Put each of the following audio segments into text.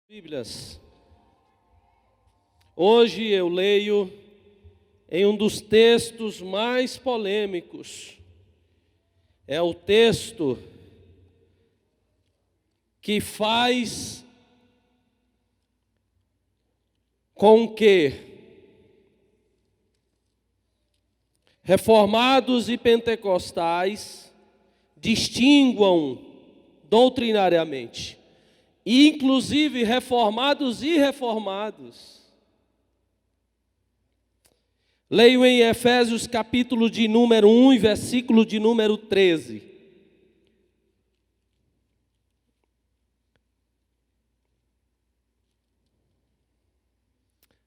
Bíblias. Hoje eu leio em um dos textos mais polêmicos. É o texto que faz com que reformados e pentecostais distinguam doutrinariamente, inclusive reformados e irreformados. Leio em Efésios capítulo de número 1 e versículo de número 13.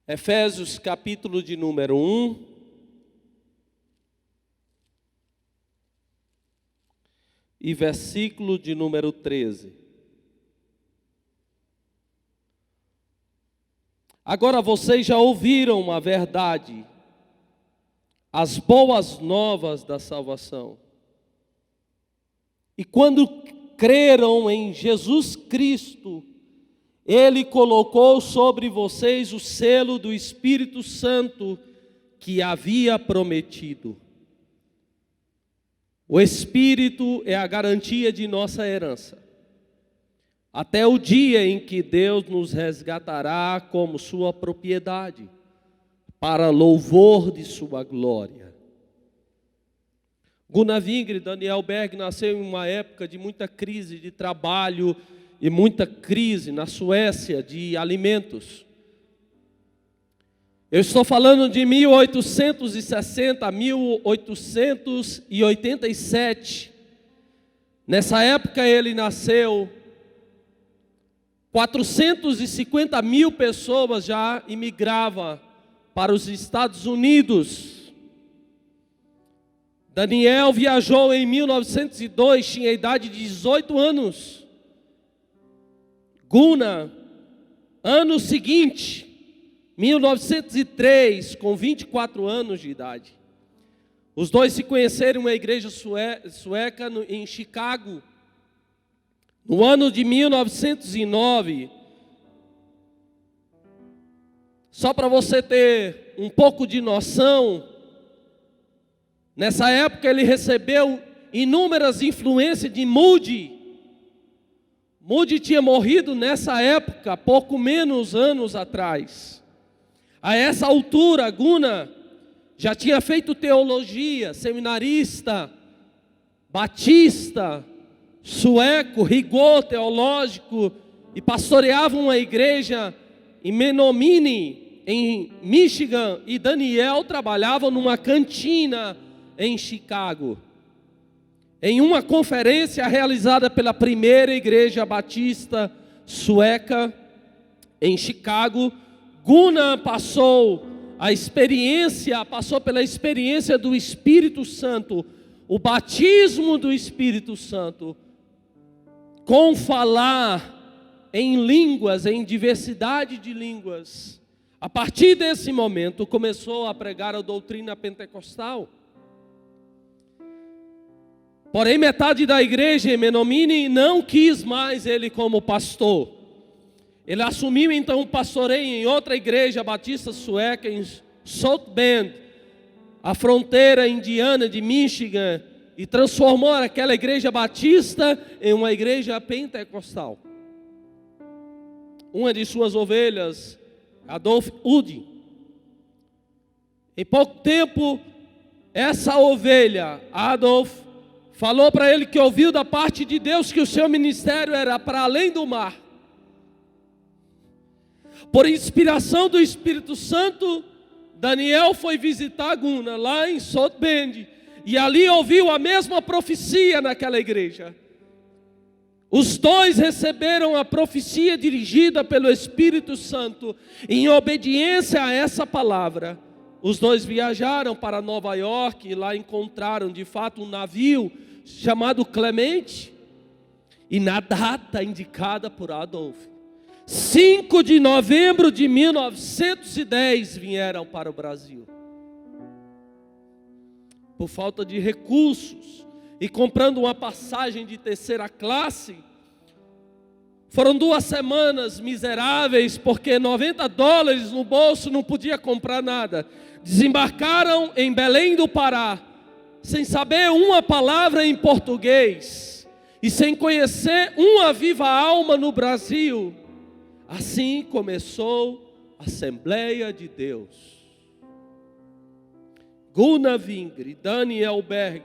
Efésios capítulo de número 1 e versículo de número 13. Agora vocês já ouviram a verdade, as boas novas da salvação. E quando creram em Jesus Cristo, Ele colocou sobre vocês o selo do Espírito Santo que havia prometido. O Espírito é a garantia de nossa herança, até o dia em que Deus nos resgatará como sua propriedade, para louvor de sua glória. Gunnar Wingren, Daniel Berg, nasceu em uma época de muita crise de trabalho e muita crise na Suécia de alimentos. Eu estou falando de 1860 a 1887. Nessa época ele nasceu. 450 mil pessoas já imigravam para os Estados Unidos. Daniel viajou em 1902, tinha a idade de 18 anos. Gunnar, ano seguinte, 1903, com 24 anos de idade. Os dois se conheceram em uma igreja sueca em Chicago. No ano de 1909, só para você ter um pouco de noção, nessa época ele recebeu inúmeras influências de Moody. Moody tinha morrido nessa época, pouco menos anos atrás. A essa altura, Gunnar já tinha feito teologia, seminarista, batista, sueco, rigor teológico, e pastoreava uma igreja em Menominee, em Michigan, e Daniel trabalhava numa cantina em Chicago. Em uma conferência realizada pela primeira igreja batista sueca em Chicago, Gunnar passou pela experiência do Espírito Santo, o batismo do Espírito Santo, com falar em línguas, em diversidade de línguas. A partir desse momento, começou a pregar a doutrina pentecostal. Porém, metade da igreja em Menominee não quis mais ele como pastor. Ele assumiu então o pastoreio em outra igreja batista sueca, em South Bend, a fronteira indiana de Michigan, e transformou aquela igreja batista em uma igreja pentecostal. Uma de suas ovelhas, Adolf Udy. Em pouco tempo, essa ovelha, Adolf, falou para ele que ouviu da parte de Deus que o seu ministério era para além do mar. Por inspiração do Espírito Santo, Daniel foi visitar Gunnar lá em South Bend, e ali ouviu a mesma profecia naquela igreja. Os dois receberam a profecia dirigida pelo Espírito Santo. Em obediência a essa palavra, os dois viajaram para Nova York e lá encontraram de fato um navio chamado Clemente. E na data indicada por Adolf, 5 de novembro de 1910, vieram para o Brasil. Por falta de recursos e comprando uma passagem de terceira classe, Foram 2 semanas miseráveis, porque $90 no bolso não podia comprar nada. Desembarcaram em Belém do Pará, sem saber uma palavra em português, e sem conhecer uma viva alma no Brasil. Assim começou a Assembleia de Deus. Gunnar Wingre, Daniel Berg,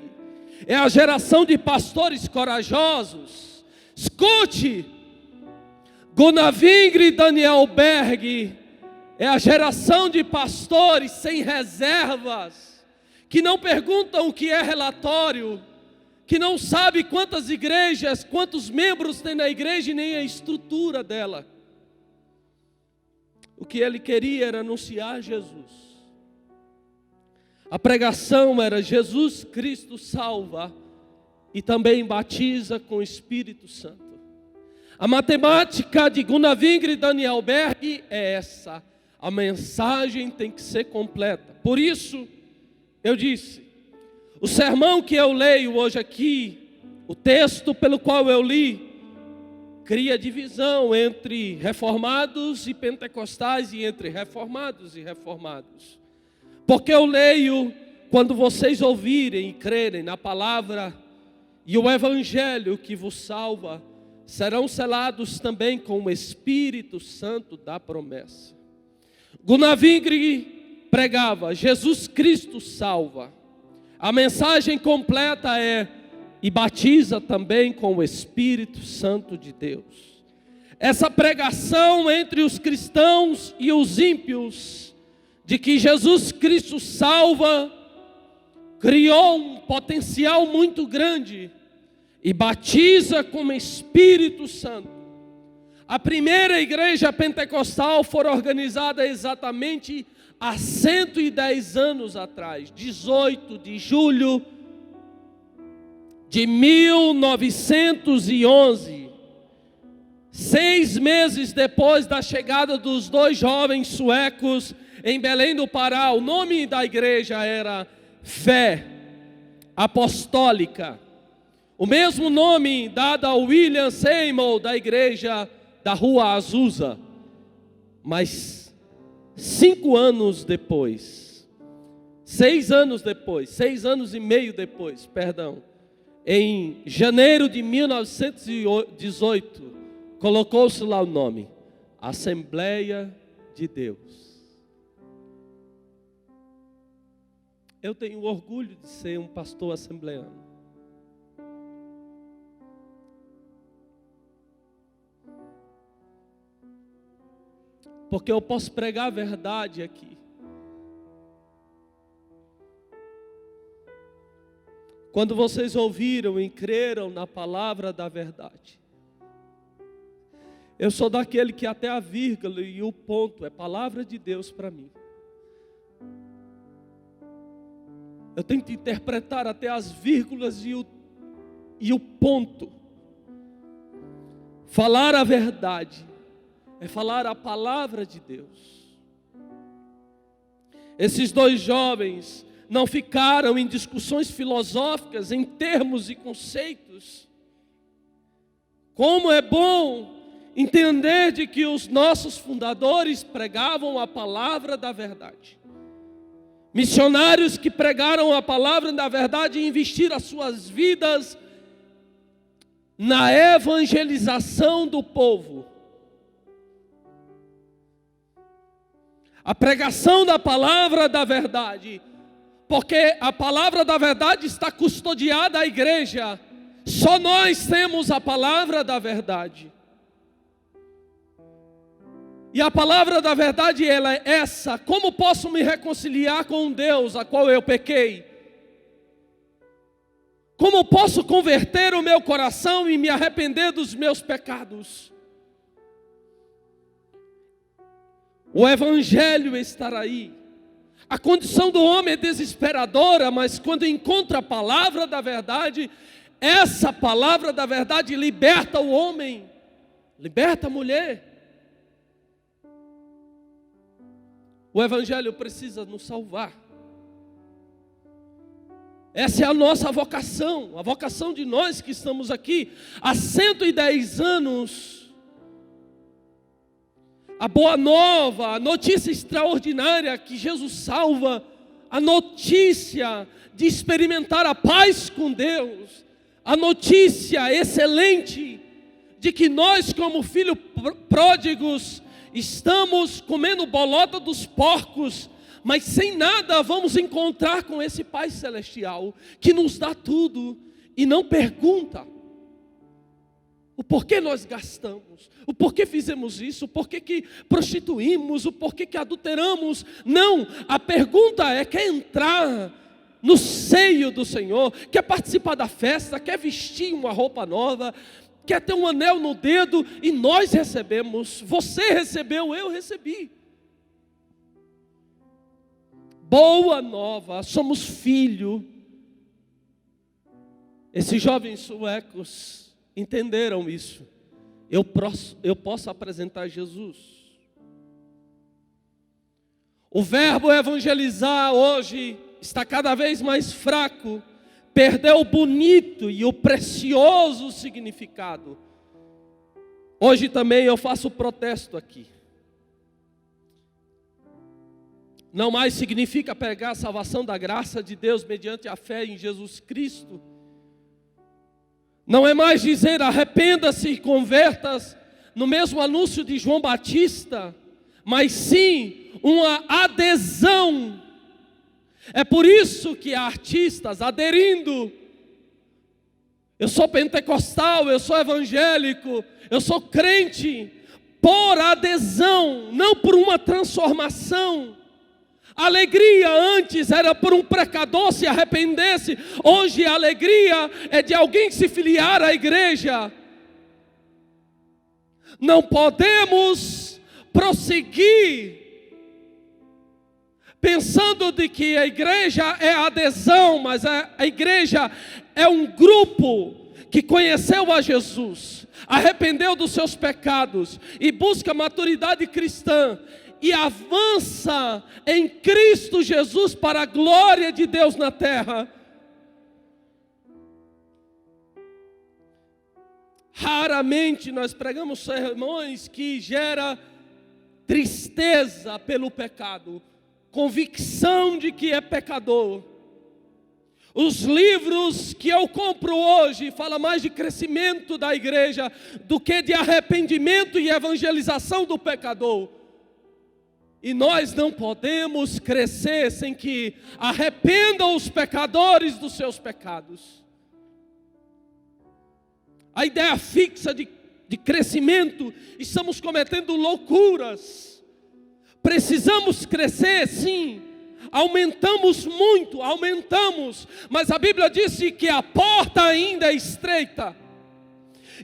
é a geração de pastores corajosos. Escute! Gunnar Wingre e Daniel Berg é a geração de pastores sem reservas, que não perguntam o que é relatório, que não sabe quantas igrejas, quantos membros tem na igreja e nem a estrutura dela. O que ele queria era anunciar Jesus. A pregação era: Jesus Cristo salva e também batiza com o Espírito Santo. A matemática de Gunnar Wingre e Daniel Berg é essa: a mensagem tem que ser completa. Por isso, eu disse, o sermão que eu leio hoje aqui, o texto pelo qual eu li, cria divisão entre reformados e pentecostais, e entre reformados e reformados. Porque eu leio: quando vocês ouvirem e crerem na palavra e o evangelho que vos salva, serão selados também com o Espírito Santo da promessa. Gunnar Wingre pregava: Jesus Cristo salva. A mensagem completa é: e batiza também com o Espírito Santo de Deus. Essa pregação entre os cristãos e os ímpios, de que Jesus Cristo salva, criou um potencial muito grande. E batiza com o Espírito Santo. A primeira igreja pentecostal foi organizada exatamente há 110 anos atrás, 18 de julho de 1911. 6 meses depois da chegada dos 2 jovens suecos em Belém do Pará, o nome da igreja era Fé Apostólica. O mesmo nome dado a William Seymour da igreja da Rua Azusa. Mas 5 anos depois, 6 anos depois, 6 anos e meio depois, em janeiro de 1918, colocou-se lá o nome: Assembleia de Deus. Eu tenho orgulho de ser um pastor assembleano. Porque eu posso pregar a verdade aqui. Quando vocês ouviram e creram na palavra da verdade, eu sou daquele que até a vírgula e o ponto é palavra de Deus para mim. Eu tento interpretar até as vírgulas e o ponto. Falar a verdade é falar a palavra de Deus. Esses 2 jovens não ficaram em discussões filosóficas, em termos e conceitos. Como é bom entender de que os nossos fundadores pregavam a palavra da verdade. Missionários que pregaram a palavra da verdade e investiram as suas vidas na evangelização do povo. A pregação da palavra da verdade, porque a palavra da verdade está custodiada à igreja. Só nós temos a palavra da verdade. E a palavra da verdade, ela é essa: como posso me reconciliar com Deus a qual eu pequei? Como posso converter o meu coração e me arrepender dos meus pecados? O evangelho estará aí. A condição do homem é desesperadora, mas quando encontra a palavra da verdade, essa palavra da verdade liberta o homem, liberta a mulher. O evangelho precisa nos salvar. Essa é a nossa vocação, a vocação de nós que estamos aqui há 110 anos A boa nova, a notícia extraordinária que Jesus salva, a notícia de experimentar a paz com Deus, a notícia excelente de que nós, como filhos pródigos, estamos comendo bolota dos porcos, mas sem nada vamos encontrar com esse Pai Celestial, que nos dá tudo e não pergunta o porquê nós gastamos, o porquê fizemos isso, o porquê que prostituímos, o porquê que adulteramos. Não, a pergunta é: quer entrar no seio do Senhor, quer participar da festa, quer vestir uma roupa nova, quer ter um anel no dedo, e nós recebemos. Você recebeu, eu recebi. Boa nova, somos filho. Esses jovens suecos entenderam isso. Eu posso apresentar Jesus. O verbo evangelizar hoje está cada vez mais fraco, perdeu o bonito e o precioso significado. Hoje também eu faço protesto aqui. Não mais significa pregar a salvação da graça de Deus mediante a fé em Jesus Cristo. Não é mais dizer arrependa-se e converta-se no mesmo anúncio de João Batista, mas sim uma adesão. É por isso que há artistas aderindo. Eu sou pentecostal, eu sou evangélico, eu sou crente, por adesão, não por uma transformação. A alegria antes era por um pecador se arrependesse. Hoje a alegria é de alguém se filiar à igreja. Não podemos prosseguir pensando de que a igreja é adesão, mas a igreja é um grupo que conheceu a Jesus, arrependeu dos seus pecados e busca maturidade cristã e avança em Cristo Jesus para a glória de Deus na terra. Raramente nós pregamos sermões que geram tristeza pelo pecado, convicção de que é pecador. Os livros que eu compro hoje falam mais de crescimento da igreja do que de arrependimento e evangelização do pecador. E nós não podemos crescer sem que arrependam os pecadores dos seus pecados. A ideia fixa de crescimento, estamos cometendo loucuras. Precisamos crescer, sim. Aumentamos muito, mas a Bíblia disse que a porta ainda é estreita.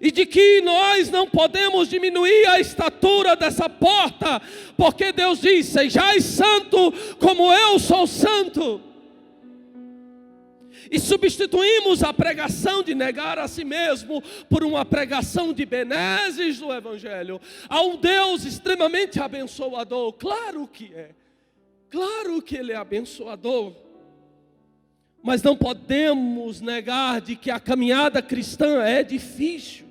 E de que nós não podemos diminuir a estatura dessa porta, porque Deus diz: sejais santo como eu sou santo. E substituímos a pregação de negar a si mesmo por uma pregação de benesses do Evangelho a um Deus extremamente abençoador. Claro que é, claro que Ele é abençoador, mas não podemos negar de que a caminhada cristã é difícil.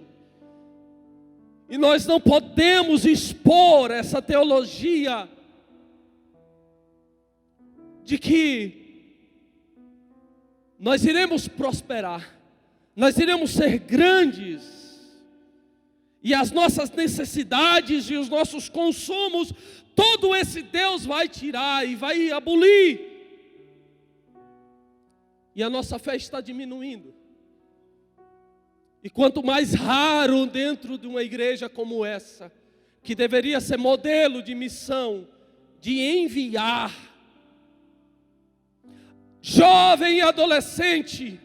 E nós não podemos expor essa teologia de que nós iremos prosperar, nós iremos ser grandes, e as nossas necessidades e os nossos consumos, todo esse Deus vai tirar e vai abolir. E a nossa fé está diminuindo. E quanto mais raro dentro de uma igreja como essa, que deveria ser modelo de missão, de enviar, jovem e adolescente.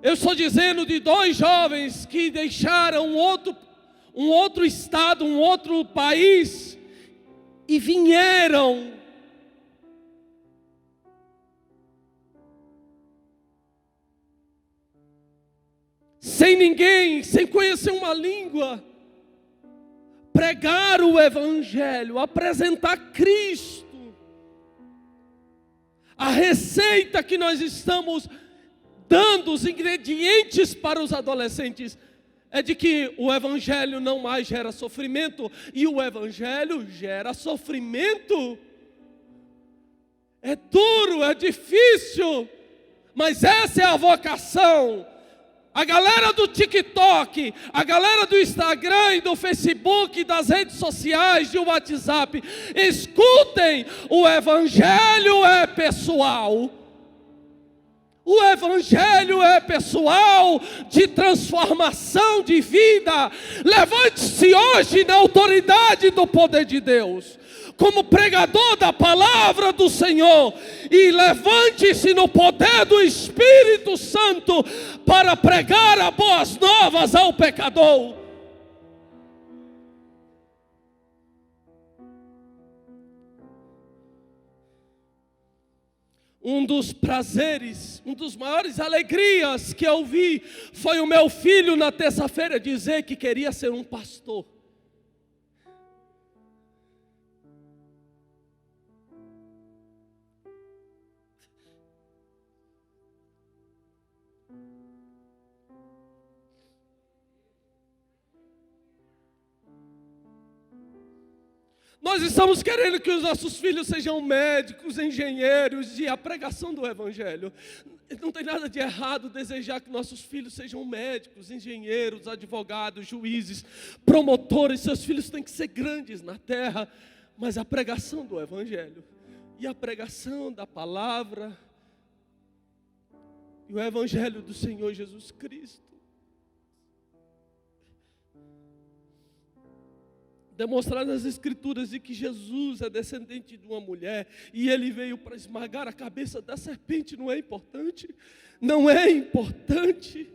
Eu estou dizendo de dois jovens que deixaram um outro estado, um outro país, e vieram sem ninguém, sem conhecer uma língua, pregar o Evangelho, apresentar Cristo. A receita que nós estamos dando, os ingredientes para os adolescentes, é de que o Evangelho não mais gera sofrimento, e o Evangelho gera sofrimento. É duro, é difícil, mas essa é a vocação. A galera do TikTok, a galera do Instagram e do Facebook, das redes sociais, do WhatsApp, escutem, o Evangelho é pessoal. O Evangelho é pessoal, de transformação de vida. Levante-se hoje na autoridade do poder de Deus, como pregador da palavra do Senhor, e levante-se no poder do Espírito Santo para pregar as boas novas ao pecador. Um dos prazeres, um dos maiores alegrias que eu vi foi o meu filho na terça-feira dizer que queria ser um pastor. Nós estamos querendo que os nossos filhos sejam médicos, engenheiros, e a pregação do Evangelho. Não tem nada de errado desejar que nossos filhos sejam médicos, engenheiros, advogados, juízes, promotores. Seus filhos têm que ser grandes na terra, mas a pregação do Evangelho e a pregação da palavra e o Evangelho do Senhor Jesus Cristo, demonstrar nas Escrituras de que Jesus é descendente de uma mulher e ele veio para esmagar a cabeça da serpente, não é importante? Não é importante?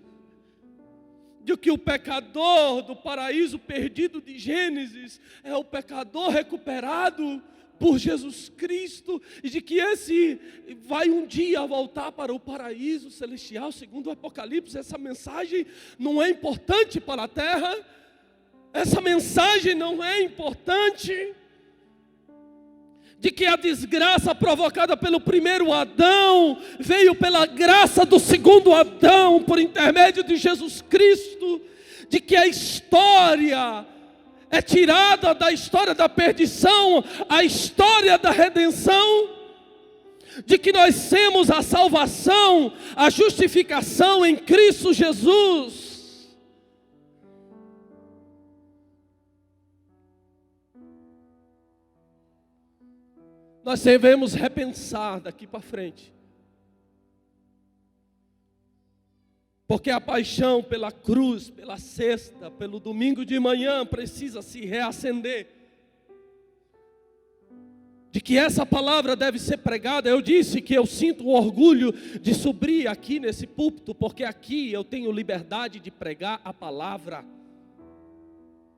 De que o pecador do paraíso perdido de Gênesis é o pecador recuperado por Jesus Cristo, e de que esse vai um dia voltar para o paraíso celestial, segundo o Apocalipse. Essa mensagem não é importante para a terra? Essa mensagem não é importante? De que a desgraça provocada pelo primeiro Adão veio pela graça do segundo Adão, por intermédio de Jesus Cristo. De que a história é tirada da história da perdição à história da redenção. De que nós temos a salvação, a justificação em Cristo Jesus. Nós devemos repensar daqui para frente. Porque a paixão pela cruz, pela sexta, pelo domingo de manhã precisa se reacender. De que essa palavra deve ser pregada. Eu disse que eu sinto o orgulho de subir aqui nesse púlpito, porque aqui eu tenho liberdade de pregar a palavra.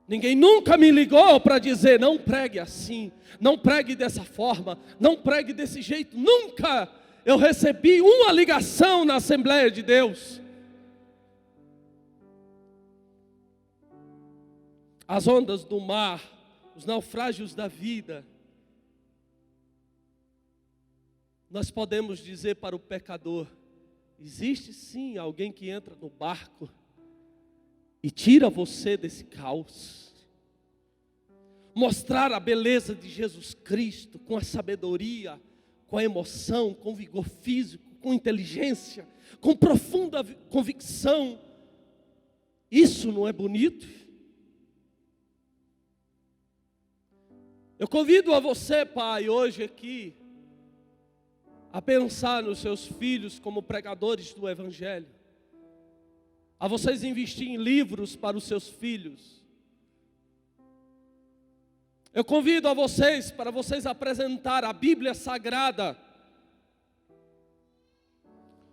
Ninguém nunca me ligou para dizer: não pregue assim, não pregue dessa forma, não pregue desse jeito. Nunca eu recebi uma ligação na Assembleia de Deus. As ondas do mar, os naufrágios da vida, nós podemos dizer para o pecador: existe sim alguém que entra no barco e tira você desse caos. Mostrar a beleza de Jesus Cristo com a sabedoria, com a emoção, com vigor físico, com inteligência, com profunda convicção. Isso não é bonito? Eu convido a você, pai, hoje aqui, a pensar nos seus filhos como pregadores do Evangelho. A vocês investirem em livros para os seus filhos. Eu convido a vocês, para vocês apresentar a Bíblia Sagrada.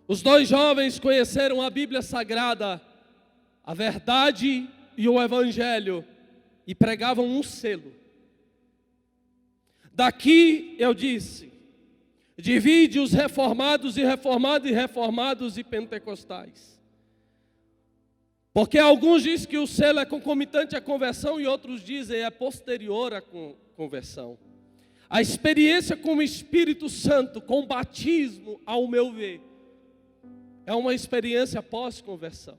Os dois jovens conheceram a Bíblia Sagrada, a verdade e o Evangelho, e pregavam um selo. Daqui eu disse: divide os reformados e reformados e pentecostais. Porque alguns dizem que o selo é concomitante à conversão e outros dizem é posterior à conversão. A experiência com o Espírito Santo, com o batismo, ao meu ver, é uma experiência pós-conversão.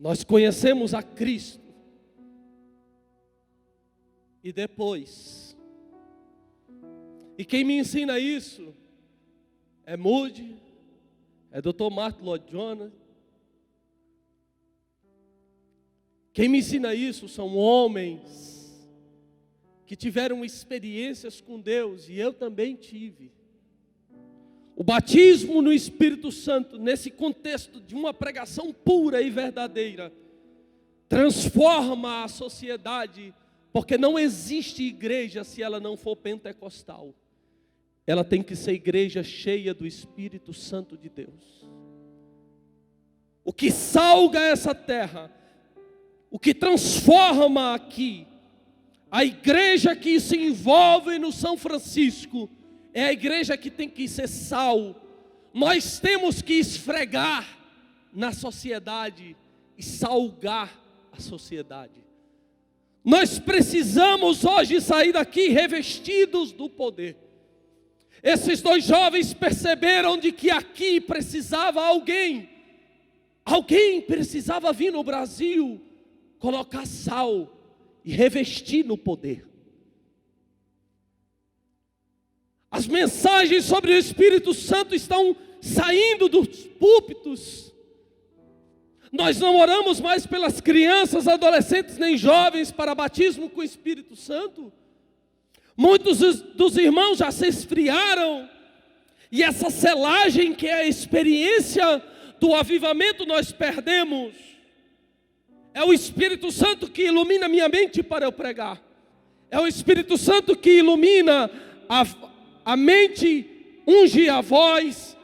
nós conhecemos a Cristo. E depois, e quem me ensina isso é Moody, é Dr. Martin Lloyd Jones. Quem me ensina isso são homens que tiveram experiências com Deus, e eu também tive. O batismo no Espírito Santo, nesse contexto de uma pregação pura e verdadeira, transforma a sociedade, porque não existe igreja se ela não for pentecostal. Ela tem que ser igreja cheia do Espírito Santo de Deus. O que salga essa terra, o que transforma aqui, a igreja que se envolve no São Francisco, é a igreja que tem que ser sal. Nós temos que esfregar na sociedade e salgar a sociedade. Nós precisamos hoje sair daqui revestidos do poder. Esses dois jovens perceberam de que aqui precisava alguém precisava vir no Brasil, colocar sal e revestir no poder. As mensagens sobre o Espírito Santo estão saindo dos púlpitos. Nós não oramos mais pelas crianças, adolescentes nem jovens para batismo com o Espírito Santo. Muitos dos irmãos já se esfriaram. E essa selagem que é a experiência do avivamento nós perdemos. É o Espírito Santo que ilumina minha mente para eu pregar. É o Espírito Santo que ilumina a mente, unge a voz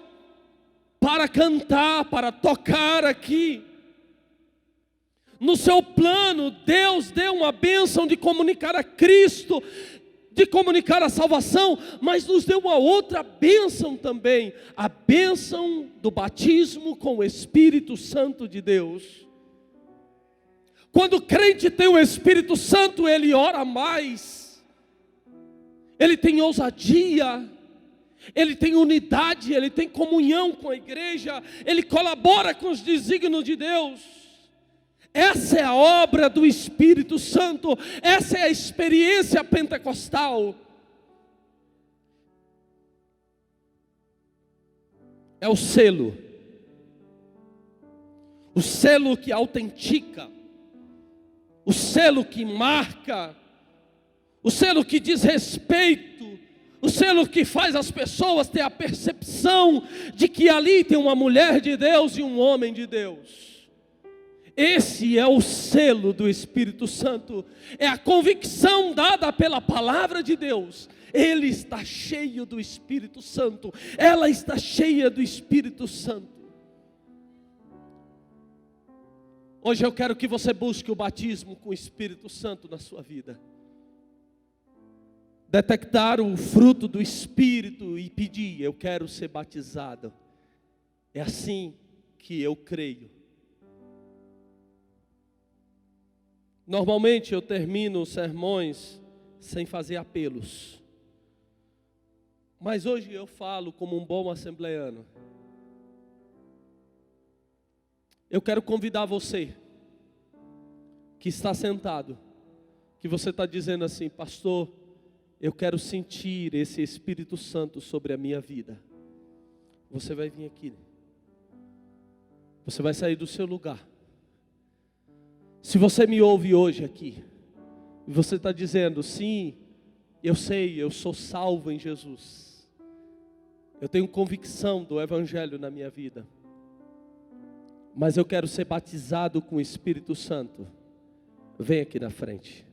para cantar, para tocar aqui. No seu plano, Deus deu uma bênção de comunicar a Cristo, de comunicar a salvação, mas nos deu uma outra bênção também, a bênção do batismo com o Espírito Santo de Deus. Quando o crente tem o Espírito Santo, ele ora mais, ele tem ousadia, ele tem unidade, ele tem comunhão com a igreja, ele colabora com os desígnios de Deus. Essa é a obra do Espírito Santo, essa é a experiência pentecostal. É o selo que autentica, o selo que marca, o selo que diz respeito, o selo que faz as pessoas ter a percepção de que ali tem uma mulher de Deus e um homem de Deus. Esse é o selo do Espírito Santo, é a convicção dada pela palavra de Deus. Ele está cheio do Espírito Santo, ela está cheia do Espírito Santo. Hoje eu quero que você busque o batismo com o Espírito Santo na sua vida. Detectar o fruto do Espírito e pedir: eu quero ser batizado. É assim que eu creio. Normalmente eu termino os sermões sem fazer apelos. Mas hoje eu falo como um bom assembleano. Eu quero convidar você que está sentado, que você está dizendo assim: pastor, eu quero sentir esse Espírito Santo sobre a minha vida. Você vai vir aqui. Você vai sair do seu lugar. Se você me ouve hoje aqui, e você está dizendo: sim, eu sei, eu sou salvo em Jesus. Eu tenho convicção do Evangelho na minha vida. Mas eu quero ser batizado com o Espírito Santo. Vem aqui na frente.